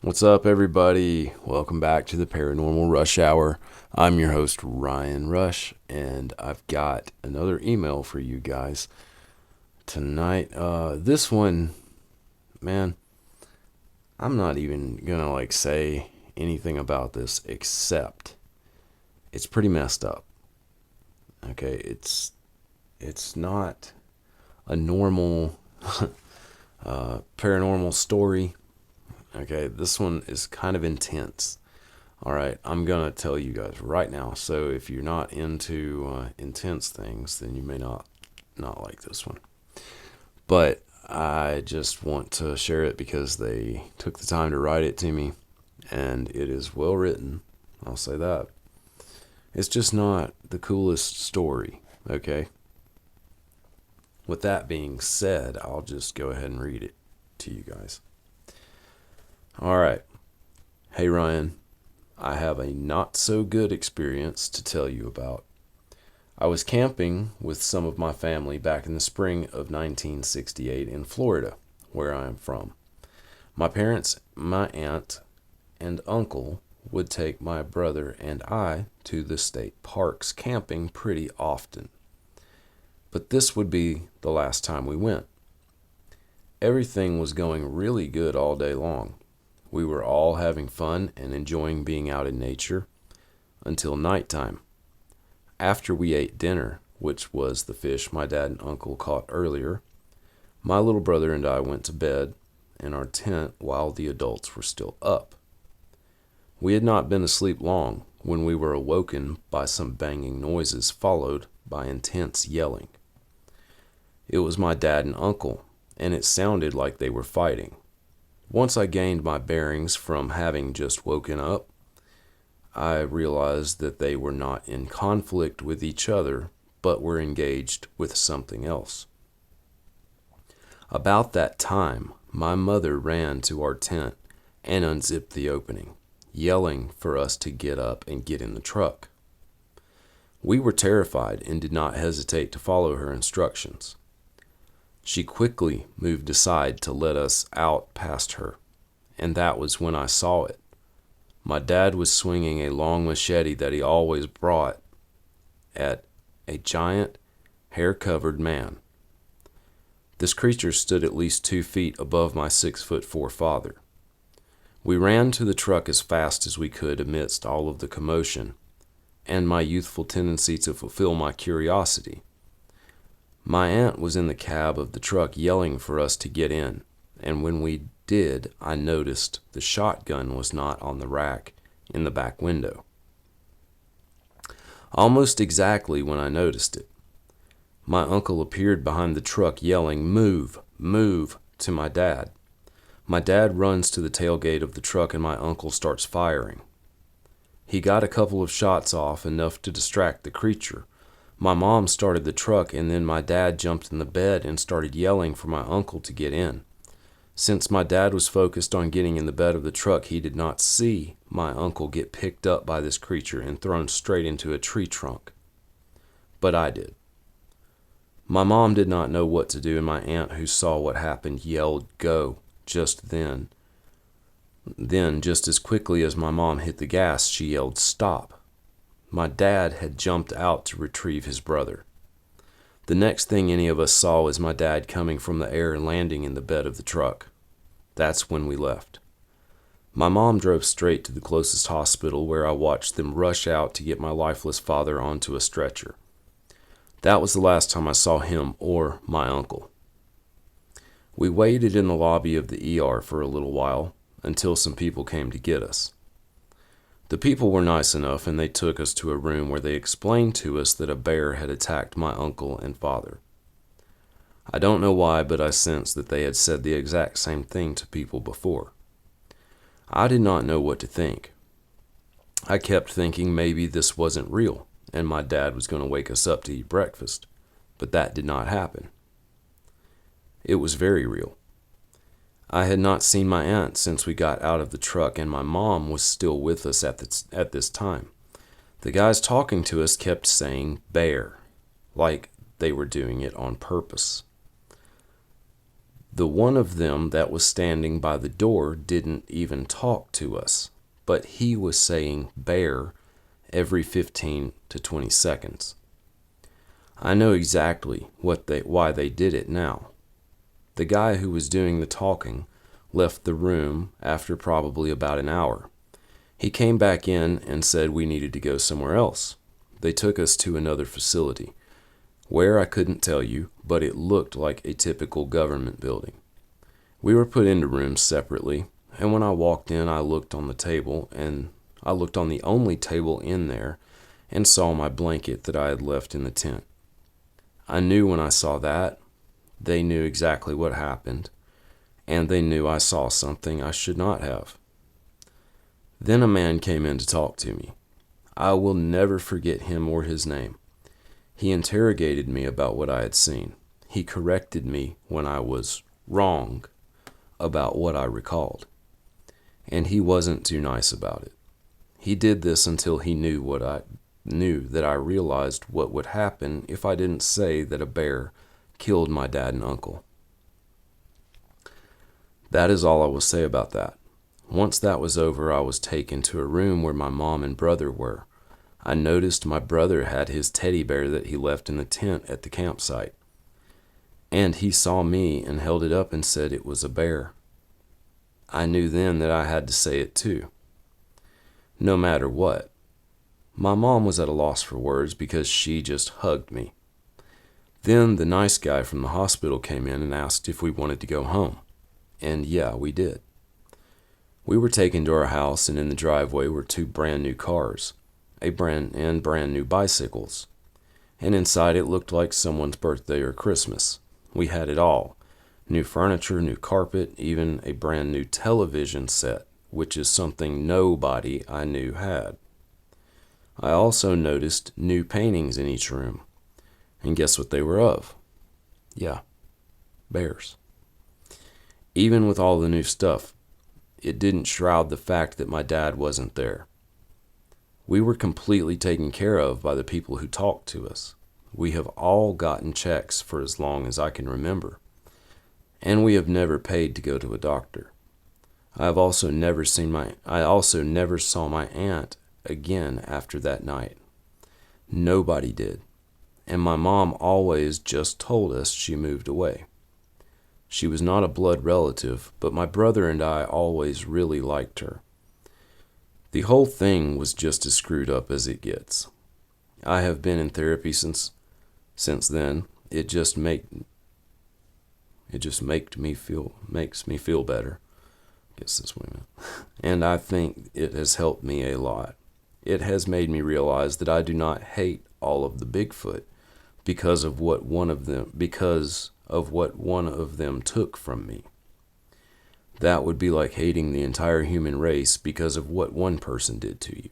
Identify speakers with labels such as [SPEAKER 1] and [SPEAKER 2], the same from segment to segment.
[SPEAKER 1] What's up, everybody? Welcome back to the Paranormal Rush Hour. I'm your host, Ryan Rush, and I've got another email for you guys tonight. This one, man, I'm not even gonna say anything about this except it's pretty messed up. Okay, it's not a normal paranormal story. Okay, this one is kind of intense. All right, I'm going to tell you guys right now. So if you're not into intense things, then you may not like this one. But I just want to share it because they took the time to write it to me, and it is well written. I'll say that. It's just not the coolest story, okay? With that being said, I'll just go ahead and read it to you guys. All right. Hey, Ryan. I have a not so good experience to tell you about. I was camping with some of my family back in the spring of 1968 in Florida, where I am from. My parents, my aunt, and uncle would take my brother and I to the state parks camping pretty often. But this would be the last time we went. Everything was going really good all day long. We were all having fun and enjoying being out in nature until nighttime. After we ate dinner, which was the fish my dad and uncle caught earlier, my little brother and I went to bed in our tent while the adults were still up. We had not been asleep long when we were awoken by some banging noises followed by intense yelling. It was my dad and uncle, and it sounded like they were fighting. Once I gained my bearings from having just woken up, I realized that they were not in conflict with each other, but were engaged with something else. About that time, my mother ran to our tent and unzipped the opening, yelling for us to get up and get in the truck. We were terrified and did not hesitate to follow her instructions. She quickly moved aside to let us out past her, and that was when I saw it. My dad was swinging a long machete that he always brought at a giant, hair-covered man. This creature stood at least 2 feet above my 6'4" father. We ran to the truck as fast as we could amidst all of the commotion, and my youthful tendency to fulfill my curiosity. My aunt was in the cab of the truck yelling for us to get in, and when we did, I noticed the shotgun was not on the rack in the back window. Almost exactly when I noticed it, my uncle appeared behind the truck yelling, "Move, move," to my dad. My dad runs to the tailgate of the truck and my uncle starts firing. He got a couple of shots off, enough to distract the creature. My mom started the truck, and then my dad jumped in the bed and started yelling for my uncle to get in. Since my dad was focused on getting in the bed of the truck, he did not see my uncle get picked up by this creature and thrown straight into a tree trunk. But I did. My mom did not know what to do, and my aunt, who saw what happened, yelled, "Go," just then. Then, just as quickly as my mom hit the gas, she yelled, "Stop." My dad had jumped out to retrieve his brother. The next thing any of us saw was my dad coming from the air and landing in the bed of the truck. That's when we left. My mom drove straight to the closest hospital, where I watched them rush out to get my lifeless father onto a stretcher. That was the last time I saw him or my uncle. We waited in the lobby of the ER for a little while until some people came to get us. The people were nice enough, and they took us to a room where they explained to us that a bear had attacked my uncle and father. I don't know why, but I sensed that they had said the exact same thing to people before. I did not know what to think. I kept thinking maybe this wasn't real, and my dad was going to wake us up to eat breakfast, but that did not happen. It was very real. I had not seen my aunt since we got out of the truck, and my mom was still with us at this time. The guys talking to us kept saying "bear," like they were doing it on purpose. The one of them that was standing by the door didn't even talk to us, but he was saying bear every 15 to 20 seconds. I know exactly why they did it now. The guy who was doing the talking left the room after probably about an hour. He came back in and said we needed to go somewhere else. They took us to another facility. Where I couldn't tell you, but it looked like a typical government building. We were put into rooms separately, and when I walked in, I looked on the only table in there and saw my blanket that I had left in the tent. I knew when I saw that, they knew exactly what happened, and they knew I saw something I should not have. Then a man came in to talk to me. I will never forget him or his name. He interrogated me about what I had seen. He corrected me when I was wrong about what I recalled. And he wasn't too nice about it. He did this until he knew that I realized what would happen if I didn't say that a bear killed my dad and uncle. That is all I will say about that. Once that was over, I was taken to a room where my mom and brother were. I noticed my brother had his teddy bear that he left in the tent at the campsite. And he saw me and held it up and said it was a bear. I knew then that I had to say it too. No matter what. My mom was at a loss for words because she just hugged me. Then the nice guy from the hospital came in and asked if we wanted to go home. And yeah, we did. We were taken to our house, and in the driveway were 2 brand new cars, brand new bicycles. And inside it looked like someone's birthday or Christmas. We had it all. New furniture, new carpet, even a brand new television set, which is something nobody I knew had. I also noticed new paintings in each room. And guess what they were of? Yeah, bears. Even with all the new stuff, it didn't shroud the fact that my dad wasn't there. We were completely taken care of by the people who talked to us. We have all gotten checks for as long as I can remember. And we have never paid to go to a doctor. I also never saw my aunt again after that night. Nobody did. And my mom always just told us she moved away. She was not a blood relative, but my brother and I always really liked her. The whole thing was just as screwed up as it gets. I have been in therapy since then. It just makes me feel better. I guess that's what I meant. And I think it has helped me a lot. It has made me realize that I do not hate all of the Bigfoot because of what one of them took from me. That would be like hating the entire human race because of what one person did to you.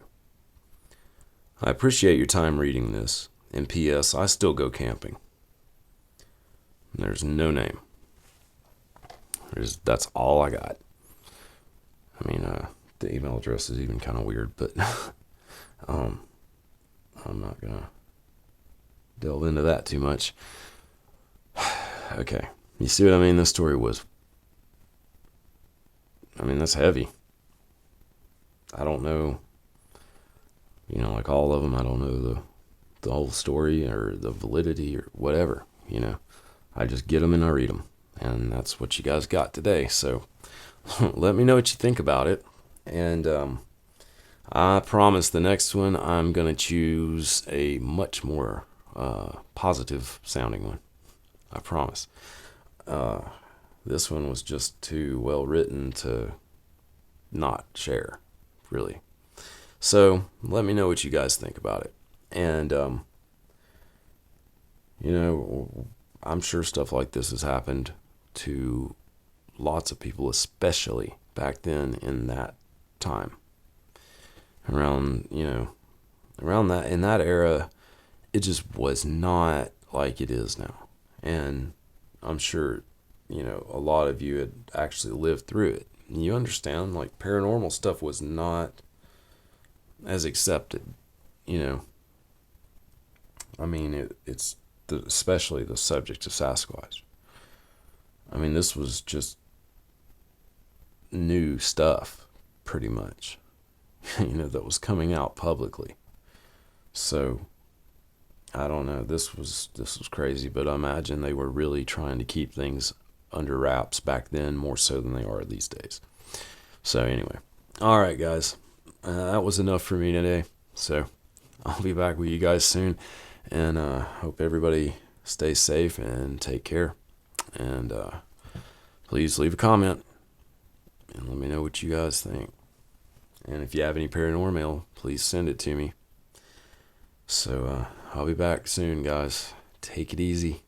[SPEAKER 1] I appreciate your time reading this. And P.S. I still go camping. There's no name. That's all I got. I mean, the email address is even kind of weird, but I'm not gonna delve into that too much. Okay, you see what I mean? This story that's heavy. I don't know, like all of them, I don't know the whole story or the validity or whatever, I just get them and I read them, and that's what you guys got today. So let me know what you think about it, and I promise the next one I'm going to choose a much more positive sounding one. I promise. This one was just too well written to not share, really. So let me know what you guys think about it. And, I'm sure stuff like this has happened to lots of people, especially back then in that time. Around that, in that era, it just was not like it is now. And I'm sure, a lot of you had actually lived through it. And you understand, like, paranormal stuff was not as accepted, it's especially the subject of Sasquatch. I mean, this was just new stuff, pretty much, that was coming out publicly. So I don't know. This was crazy, but I imagine they were really trying to keep things under wraps back then, more so than they are these days. So anyway, all right, guys, that was enough for me today. So I'll be back with you guys soon, and hope everybody stays safe and take care. And please leave a comment and let me know what you guys think. And if you have any ParanorMAIL, please send it to me. So I'll be back soon, guys. Take it easy.